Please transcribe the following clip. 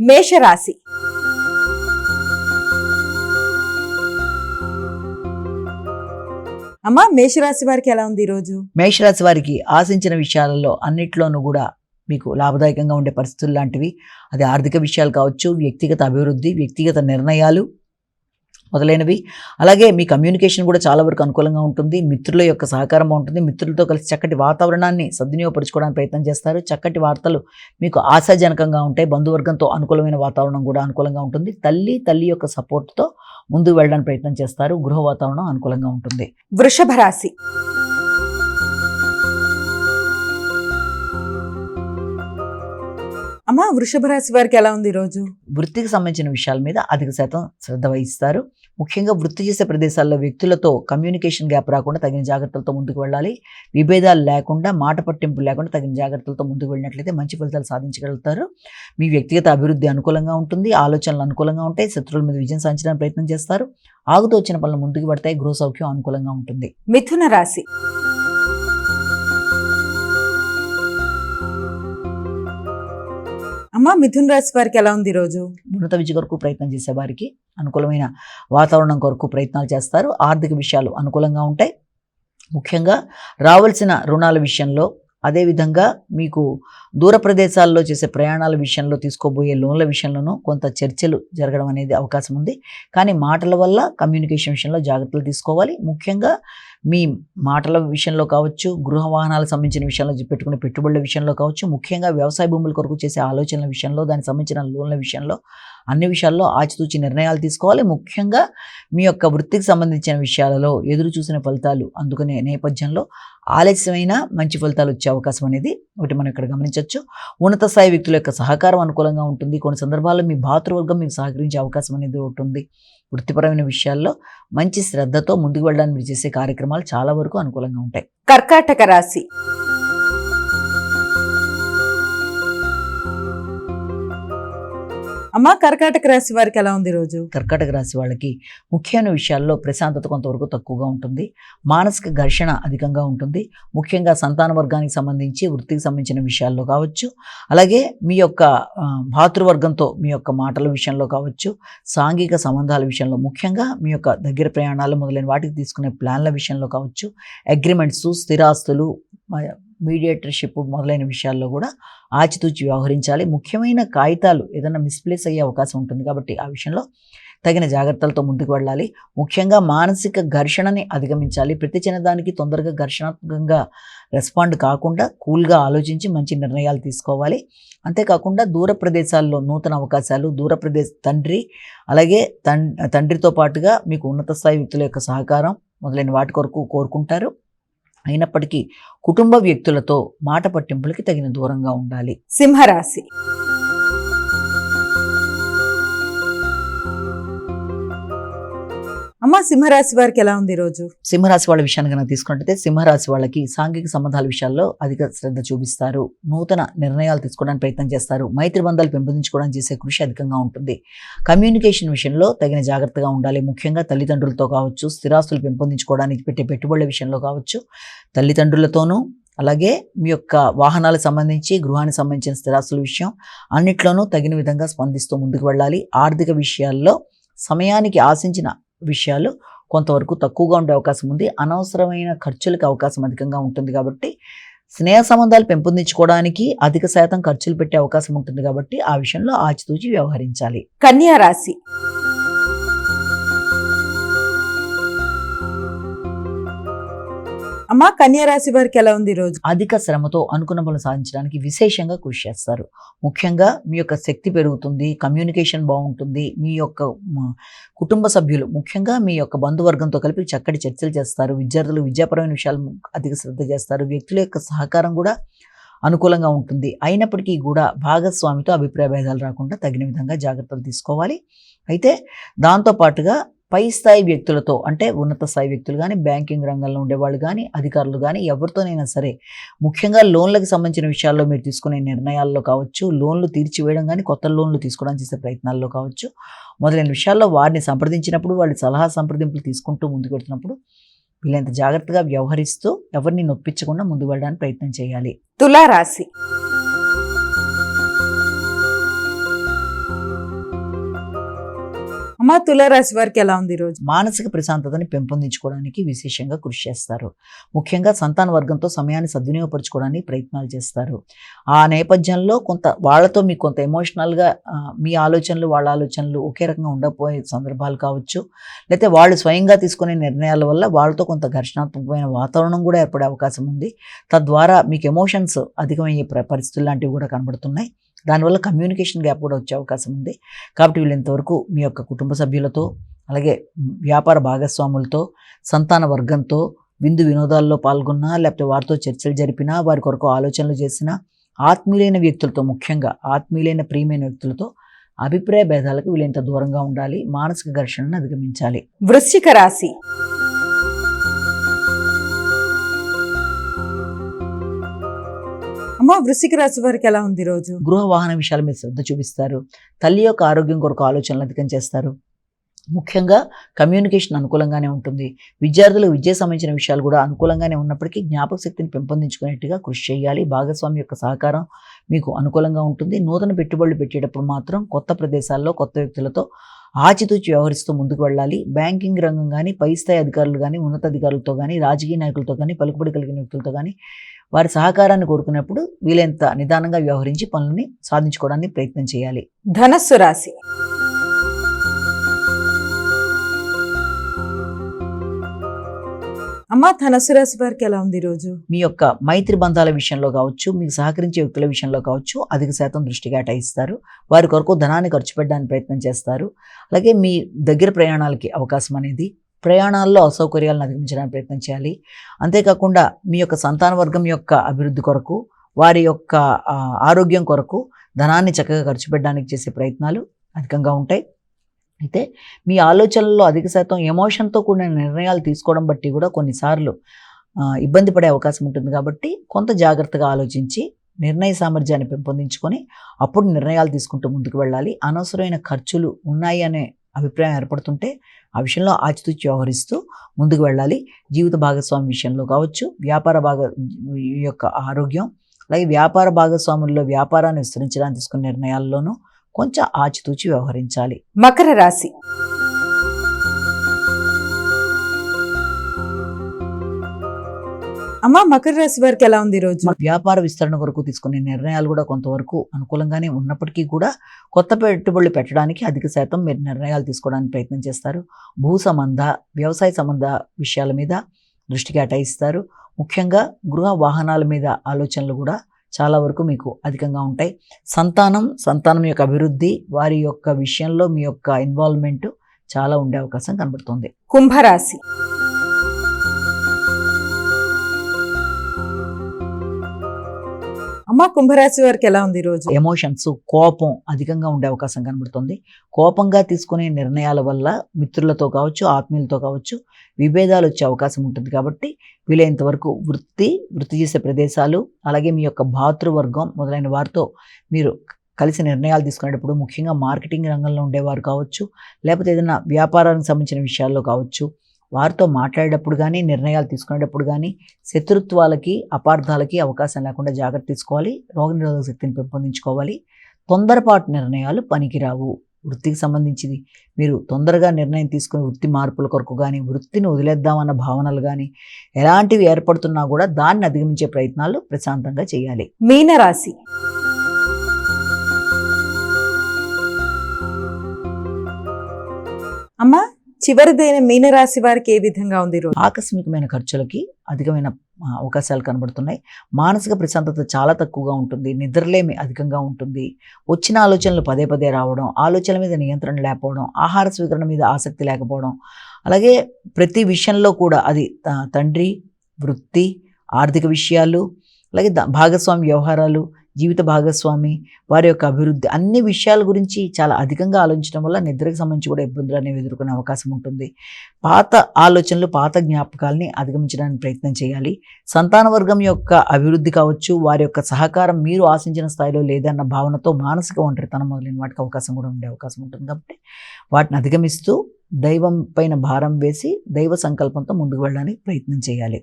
మేషరాశి. అమ్మా, మేషరాశి వారికి ఎలా ఉంది ఈరోజు? మేషరాశి వారికి ఆశించిన విషయాలలో అన్నిట్లోనూ కూడా మీకు లాభదాయకంగా ఉండే పరిస్థితులు లాంటివి, అది ఆర్థిక విషయాలు కావచ్చు, వ్యక్తిగత అభివృద్ధి, వ్యక్తిగత నిర్ణయాలు మొదలైనవి. అలాగే మీ కమ్యూనికేషన్ కూడా చాలా వరకు అనుకూలంగా ఉంటుంది. మిత్రుల యొక్క సహకారం ఉంటుంది. మిత్రులతో కలిసి చక్కటి వాతావరణాన్ని సద్వినియోగపరచుకోవడానికి ప్రయత్నం చేస్తారు. చక్కటి వార్తలు మీకు ఆశాజనకంగా ఉంటాయి. బంధువర్గంతో అనుకూలమైన వాతావరణం కూడా అనుకూలంగా ఉంటుంది. తల్లి యొక్క సపోర్ట్తో ముందుకు వెళ్ళడానికి ప్రయత్నం చేస్తారు. గృహ వాతావరణం అనుకూలంగా ఉంటుంది. వృషభ రాశి. అమ్మా, వృషభ రాశి వారికి ఎలా ఉంది ఈరోజు? వృత్తికి సంబంధించిన విషయాల మీద అధిక శాతం శ్రద్ధ వహిస్తారు. ముఖ్యంగా వృత్తి చేసే ప్రదేశాల్లో వ్యక్తులతో కమ్యూనికేషన్ గ్యాప్ రాకుండా తగిన జాగ్రత్తలతో ముందుకు వెళ్ళాలి. విభేదాలు లేకుండా, మాట పట్టింపు లేకుండా తగిన జాగ్రత్తలతో ముందుకు వెళ్ళినట్లయితే మంచి ఫలితాలు సాధించగలుగుతారు. మీ వ్యక్తిగత అభివృద్ధి అనుకూలంగా ఉంటుంది. ఆలోచనలు అనుకూలంగా ఉంటాయి. శత్రువుల మీద విజయం సాధించడానికి ప్రయత్నం చేస్తారు. ఆగుతూ వచ్చిన పనులు ముందుకు పడతాయి. గృహ సౌఖ్యం అనుకూలంగా ఉంటుంది. మిథున రాశి. అమ్మా, మిథున రాశి వారికి ఎలా ఉంది ఈరోజు? ఉన్నత విద్య కొరకు ప్రయత్నం చేసే వారికి అనుకూలమైన వాతావరణం కొరకు ప్రయత్నాలు చేస్తారు. ఆర్థిక విషయాలు అనుకూలంగా ఉంటాయి. ముఖ్యంగా రావాల్సిన రుణాల విషయంలో, అదేవిధంగా మీకు దూర ప్రదేశాల్లో చేసే ప్రయాణాల విషయంలో, తీసుకోబోయే లోన్ల విషయంలోనూ కొంత చర్చలు జరగడం అనేది అవకాశం ఉంది. కానీ మాటల వల్ల కమ్యూనికేషన్ విషయంలో జాగ్రత్తలు తీసుకోవాలి. ముఖ్యంగా మీ మాటల విషయంలో కావచ్చు, గృహ వాహనాలకు సంబంధించిన విషయంలో, పెట్టుకునే పెట్టుబడుల విషయంలో కావచ్చు, ముఖ్యంగా వ్యవసాయ భూముల కొరకు చేసే ఆలోచనల విషయంలో, దానికి సంబంధించిన లోన్ల విషయంలో, అన్ని విషయాల్లో ఆచితూచి నిర్ణయాలు తీసుకోవాలి. ముఖ్యంగా మీ యొక్క వృత్తికి సంబంధించిన విషయాలలో ఎదురు చూసిన ఫలితాలు అందుకునే నేపథ్యంలో ఆలస్యమైన మంచి ఫలితాలు వచ్చే అవకాశం అనేది ఒకటి మనం ఇక్కడ గమనించవచ్చు. ఉన్నత స్థాయి వ్యక్తుల యొక్క సహకారం అనుకూలంగా ఉంటుంది. కొన్ని సందర్భాల్లో మీ భాతృవర్గం మీకు సహకరించే అవకాశం అనేది ఒకటి ఉంది. వృత్తిపరమైన విషయాల్లో మంచి శ్రద్ధతో ముందుకు వెళ్ళడానికి మీరు చేసే కార్యక్రమాలు చాలా వరకు అనుకూలంగా ఉంటాయి. కర్కాటక రాశి. అమ్మా, కర్కాటక రాశి వారికి ఎలా ఉంది ఈరోజు? కర్కాటక రాశి వాళ్ళకి ముఖ్యమైన విషయాల్లో ప్రశాంతత కొంతవరకు తక్కువగా ఉంటుంది. మానసిక ఘర్షణ అధికంగా ఉంటుంది. ముఖ్యంగా సంతాన వర్గానికి సంబంధించి, వృత్తికి సంబంధించిన విషయాల్లో కావచ్చు, అలాగే మీ యొక్క భాతృవర్గంతో మీ యొక్క మాటల విషయంలో కావచ్చు, సాంఘిక సంబంధాల విషయంలో, ముఖ్యంగా మీ యొక్క దగ్గర ప్రయాణాలు మొదలైన వాటికి తీసుకునే ప్లాన్ల విషయంలో కావచ్చు, అగ్రిమెంట్స్, స్థిరాస్తులు, మీడియేటర్షిప్ మొదలైన విషయాల్లో కూడా ఆచితూచి వ్యవహరించాలి. ముఖ్యమైన కాగితాలు ఏదైనా మిస్ప్లేస్ అయ్యే అవకాశం ఉంటుంది కాబట్టి ఆ విషయంలో తగిన జాగ్రత్తలతో ముందుకు వెళ్ళాలి. ముఖ్యంగా మానసిక ఘర్షణని అధిగమించాలి. ప్రతి చిన్నదానికి తొందరగా ఘర్షణాత్మకంగా రెస్పాండ్ కాకుండా కూల్గా ఆలోచించి మంచి నిర్ణయాలు తీసుకోవాలి. అంతేకాకుండా దూర ప్రదేశాల్లో నూతన అవకాశాలు, తండ్రి, అలాగే తండ్రితో పాటుగా మీకు ఉన్నత స్థాయి వ్యక్తుల యొక్క సహకారం మొదలైన వాటి కొరకు కోరుకుంటారు. అయినప్పటికీ కుటుంబ వ్యక్తులతో మాట పట్టింపులకి తగిన దూరంగా ఉండాలి. సింహరాశి. అమ్మ, సింహరాశి వారికి ఎలా ఉంది ఈరోజు? సింహరాశి వాళ్ళ విషయాన్ని కనుక తీసుకున్నట్టయితే, సింహరాశి వాళ్ళకి సాంఘిక సంబంధాల విషయాల్లో అధిక శ్రద్ధ చూపిస్తారు. నూతన నిర్ణయాలు తీసుకోవడానికి ప్రయత్నం చేస్తారు. మైత్రి బంధాలు పెంపొందించుకోవడానికి చేసే కృషి అధికంగా ఉంటుంది. కమ్యూనికేషన్ విషయంలో తగిన జాగ్రత్తగా ఉండాలి. ముఖ్యంగా తల్లిదండ్రులతో కావచ్చు, స్థిరాస్తులు పెంపొందించుకోవడానికి పెట్టే పెట్టుబడుల విషయంలో కావచ్చు, తల్లిదండ్రులతోనూ, అలాగే మీ యొక్క వాహనాలకు సంబంధించి, గృహానికి సంబంధించిన స్థిరాస్తుల విషయం అన్నిట్లోనూ తగిన విధంగా స్పందిస్తూ ముందుకు వెళ్ళాలి. ఆర్థిక విషయాల్లో సమయానికి ఆశించిన విషయాలు కొంతవరకు తక్కువగా ఉండే అవకాశం ఉంది. అనవసరమైన ఖర్చులకు అవకాశం అధికంగా ఉంటుంది కాబట్టి స్నేహ సంబంధాలు పెంపొందించుకోవడానికి అధిక శాతం ఖర్చులు పెట్టే అవకాశం ఉంటుంది కాబట్టి ఆ విషయంలో ఆచితూచి వ్యవహరించాలి. కన్యా రాశి. అమ్మా, కన్యా రాశి వారికి ఎలా ఉంది ఈరోజు? అధిక శ్రమతో అనుకున్న పనులు సాధించడానికి విశేషంగా కృషి చేస్తారు. ముఖ్యంగా మీ యొక్క శక్తి పెరుగుతుంది. కమ్యూనికేషన్ బాగుంటుంది. మీ యొక్క కుటుంబ సభ్యులు, ముఖ్యంగా మీ యొక్క బంధువర్గంతో కలిపి చక్కటి చర్చలు చేస్తారు. విద్యార్థులు విద్యాపరమైన విషయాలు అధిక శ్రద్ధ చేస్తారు. వ్యక్తుల యొక్క సహకారం కూడా అనుకూలంగా ఉంటుంది. అయినప్పటికీ కూడా భాగస్వామితో అభిప్రాయ భేదాలు రాకుండా తగిన విధంగా జాగ్రత్తలు తీసుకోవాలి. అయితే దాంతోపాటుగా పై స్థాయి వ్యక్తులతో, అంటే ఉన్నత స్థాయి వ్యక్తులు కానీ, బ్యాంకింగ్ రంగంలో ఉండేవాళ్ళు కానీ, అధికారులు కానీ, ఎవరితోనైనా సరే, ముఖ్యంగా లోన్లకు సంబంధించిన విషయాల్లో మీరు తీసుకునే నిర్ణయాల్లో కావచ్చు, లోన్లు తీర్చివేయడం కానీ, కొత్త లోన్లు తీసుకోవడానికి చేసే ప్రయత్నాల్లో కావచ్చు, మొదలైన విషయాల్లో వారిని సంప్రదించినప్పుడు, వాళ్ళ సలహా సంప్రదింపులు తీసుకుంటూ ముందుకు వెళ్తున్నప్పుడు వీళ్ళంత జాగ్రత్తగా వ్యవహరిస్తూ ఎవరిని నొప్పించకుండా ముందుకు వెళ్ళడానికి ప్రయత్నం చేయాలి. తులారాశి. అమ్మ తులారాశి వారికి ఎలా ఉంది ఈ రోజు? మానసిక ప్రశాంతతని పెంపొందించుకోవడానికి విశేషంగా కృషి చేస్తారు. ముఖ్యంగా సంతాన వర్గంతో సమయాన్ని సద్వినియోగపరచుకోవడానికి ప్రయత్నాలు చేస్తారు. ఆ నేపథ్యంలో వాళ్ళతో మీకు కొంత ఎమోషనల్గా మీ ఆలోచనలు వాళ్ళ ఆలోచనలు ఒకే రకంగా ఉండకపోయే సందర్భాలు కావచ్చు, లేకపోతే వాళ్ళు స్వయంగా తీసుకునే నిర్ణయాల వల్ల వాళ్ళతో కొంత ఘర్షణాత్మకమైన వాతావరణం కూడా ఏర్పడే అవకాశం ఉంది. తద్వారా మీకు ఎమోషన్స్ అధికమయ్యే పరిస్థితులు లాంటివి కూడా కనబడుతున్నాయి. దానివల్ల కమ్యూనికేషన్ గ్యాప్ కూడా వచ్చే అవకాశం ఉంది. కాబట్టి వీళ్ళు ఇంతవరకు మీ యొక్క కుటుంబ సభ్యులతో, అలాగే వ్యాపార భాగస్వాములతో, సంతాన వర్గంతో విందు వినోదాల్లో పాల్గొన్నా, లేకపోతే వారితో చర్చలు జరిపినా, వారి కొరకు ఆలోచనలు చేసినా, ఆత్మీయులైన వ్యక్తులతో, ముఖ్యంగా ఆత్మీయులైన ప్రియమైన వ్యక్తులతో అభిప్రాయ భేదాలకు వీళ్ళంత దూరంగా ఉండాలి. మానసిక ఘర్షణను అధిగమించాలి. వృశ్చిక రాశి. అమ్మ వృశ్చిక రాశి వారికి ఎలా ఉంది ఈ రోజు? గృహ వాహన విషయాల మీద శ్రద్ధ చూపిస్తారు. తల్లి యొక్క ఆరోగ్యం కొరకు ఆలోచనలు అధికం చేస్తారు. ముఖ్యంగా కమ్యూనికేషన్ అనుకూలంగానే ఉంటుంది. విద్యార్థులకు విద్యకు సంబంధించిన విషయాలు కూడా అనుకూలంగానే ఉన్నప్పటికీ జ్ఞాపక శక్తిని పెంపొందించుకునేట్టుగా కృషి చేయాలి. భాగస్వామి యొక్క సహకారం మీకు అనుకూలంగా ఉంటుంది. నూతన పెట్టుబడులు పెట్టేటప్పుడు మాత్రం కొత్త ప్రదేశాల్లో కొత్త వ్యక్తులతో ఆచితూచి వ్యవహరిస్తూ ముందుకు వెళ్ళాలి. బ్యాంకింగ్ రంగం కానీ, పై స్థాయి అధికారులు కానీ, ఉన్నతాధికారులతో కానీ, రాజకీయ నాయకులతో కానీ, పలుకుబడి కలిగిన వ్యక్తులతో కానీ వారి సహకారాన్ని కోరుకున్నప్పుడు వీలైనంత నిదానంగా వ్యవహరించి పనులని సాధించుకోవడానికి ప్రయత్నం చేయాలి. ధనస్సు రాశి. అమ్మ ధనస్సు రాశి వారికి ఎలా ఉంది ఈ రోజు? మీ యొక్క మైత్రి బంధాల విషయంలో కావచ్చు, మీకు సహకరించే వ్యక్తుల విషయంలో కావచ్చు, అధిక శాతం దృష్టి కేటాయిస్తారు. వారి కొరకు ధనాన్ని ఖర్చు పెట్టడానికి ప్రయత్నం చేస్తారు. అలాగే మీ దగ్గర ప్రయాణాలకి అవకాశం అనేది, ప్రయాణాల్లో అసౌకర్యాలను అధిగమించడానికి ప్రయత్నం చేయాలి. అంతేకాకుండా మీ యొక్క సంతాన వర్గం యొక్క అభివృద్ధి కొరకు, వారి యొక్క ఆరోగ్యం కొరకు ధనాన్ని చక్కగా ఖర్చు పెట్టడానికి చేసే ప్రయత్నాలు అధికంగా ఉంటాయి. అయితే మీ ఆలోచనల్లో అధిక శాతం ఎమోషన్తో కూడిన నిర్ణయాలు తీసుకోవడం బట్టి కూడా కొన్నిసార్లు ఇబ్బంది పడే అవకాశం ఉంటుంది. కాబట్టి కొంత జాగ్రత్తగా ఆలోచించి నిర్ణయ సామర్థ్యాన్ని పెంపొందించుకొని అప్పుడు నిర్ణయాలు తీసుకుంటూ ముందుకు వెళ్ళాలి. అనవసరమైన ఖర్చులు ఉన్నాయి అనే అభిప్రాయం ఏర్పడుతుంటే ఆ విషయంలో ఆచితూచి వ్యవహరిస్తూ ముందుకు వెళ్ళాలి. జీవిత భాగస్వామి విషయంలో కావచ్చు, వ్యాపార యొక్క ఆరోగ్యం, అలాగే వ్యాపార భాగస్వాముల్లో వ్యాపారాన్ని విస్తరించడానికి తీసుకునే నిర్ణయాల్లోనూ కొంచెం ఆచితూచి వ్యవహరించాలి. మకర రాశి. అమ్మ మకర రాశి వారికి ఎలా ఉంది ఈ రోజు? వ్యాపార విస్తరణ కొరకు తీసుకునే నిర్ణయాలు కూడా కొంతవరకు అనుకూలంగానే ఉన్నప్పటికీ కూడా కొత్త పెట్టుబడులు పెట్టడానికి అధిక శాతం మీరు నిర్ణయాలు తీసుకోవడానికి ప్రయత్నం చేస్తారు. భూ సంబంధ, వ్యవసాయ సంబంధ విషయాల మీద దృష్టి కేటాయిస్తారు. ముఖ్యంగా గృహ వాహనాల మీద ఆలోచనలు కూడా చాలా వరకు మీకు అధికంగా ఉంటాయి. సంతానం యొక్క అభివృద్ధి, వారి యొక్క విషయంలో మీ యొక్క ఇన్వాల్వ్మెంట్ చాలా ఉండే అవకాశం కనబడుతుంది. కుంభరాశి. అమ్మ కుంభరాశి వారికి ఎలా ఉంది ఈ రోజు? ఎమోషన్స్, కోపం అధికంగా ఉండే అవకాశం కనబడుతుంది. కోపంగా తీసుకునే నిర్ణయాల వల్ల మిత్రులతో కావచ్చు, ఆత్మీయులతో కావచ్చు విభేదాలు వచ్చే అవకాశం ఉంటుంది. కాబట్టి వీలైనంత వరకు వృత్తి చేసే ప్రదేశాలు, అలాగే మీ యొక్క భాతృవర్గం మొదలైన వారితో మీరు కలిసి నిర్ణయాలు తీసుకునేటప్పుడు, ముఖ్యంగా మార్కెటింగ్ రంగంలో ఉండేవారు కావచ్చు, లేకపోతే ఏదైనా వ్యాపారానికి సంబంధించిన విషయాల్లో కావచ్చు, వారితో మాట్లాడేటప్పుడు కానీ, నిర్ణయాలు తీసుకునేటప్పుడు కానీ శత్రుత్వాలకి, అపార్థాలకి అవకాశం లేకుండా జాగ్రత్త తీసుకోవాలి. రోగనిరోధక శక్తిని పెంపొందించుకోవాలి. తొందరపాటు నిర్ణయాలు పనికిరావు. వృత్తికి సంబంధించింది మీరు తొందరగా నిర్ణయం తీసుకుని వృత్తి మార్పుల కొరకు కానీ, వృత్తిని వదిలేద్దామన్న భావనలు కానీ ఎలాంటివి ఏర్పడుతున్నా కూడా దాన్ని అధిగమించే ప్రయత్నాలు ప్రశాంతంగా చేయాలి. మీనరాశి. అమ్మా చివరిదైన మీనరాశి వారికి ఏ విధంగా ఉంది రోజు? ఆకస్మికమైన ఖర్చులకి అధికమైన అవకాశాలు కనబడుతున్నాయి. మానసిక ప్రశాంతత చాలా తక్కువగా ఉంటుంది. నిద్రలేమి అధికంగా ఉంటుంది. వచ్చిన ఆలోచనలు పదే పదే రావడం, ఆలోచనల మీద నియంత్రణ లేకపోవడం, ఆహార స్వీకరణ మీద ఆసక్తి లేకపోవడం, అలాగే ప్రతి విషయంలో కూడా అది తండ్రి, వృత్తి, ఆర్థిక విషయాలు, అలాగే భాగస్వామి వ్యవహారాలు, జీవిత భాగస్వామి, వారి యొక్క అభివృద్ధి, అన్ని విషయాల గురించి చాలా అధికంగా ఆలోచించడం వల్ల నిద్రకు సంబంధించి కూడా ఇబ్బందులు అనేవి ఎదుర్కొనే అవకాశం ఉంటుంది. పాత ఆలోచనలు, పాత జ్ఞాపకాలని అధిగమించడానికి ప్రయత్నం చేయాలి. సంతాన వర్గం యొక్క అభివృద్ధి కావచ్చు, వారి యొక్క సహకారం మీరు ఆశించిన స్థాయిలో లేదన్న భావనతో మానసిక ఒంటరితనం మొదలైన వాటికి అవకాశం కూడా ఉండే అవకాశం ఉంటుంది. కాబట్టి వాటిని అధిగమిస్తూ దైవం పైన భారం వేసి దైవ సంకల్పంతో ముందుకు వెళ్ళడానికి ప్రయత్నం చేయాలి.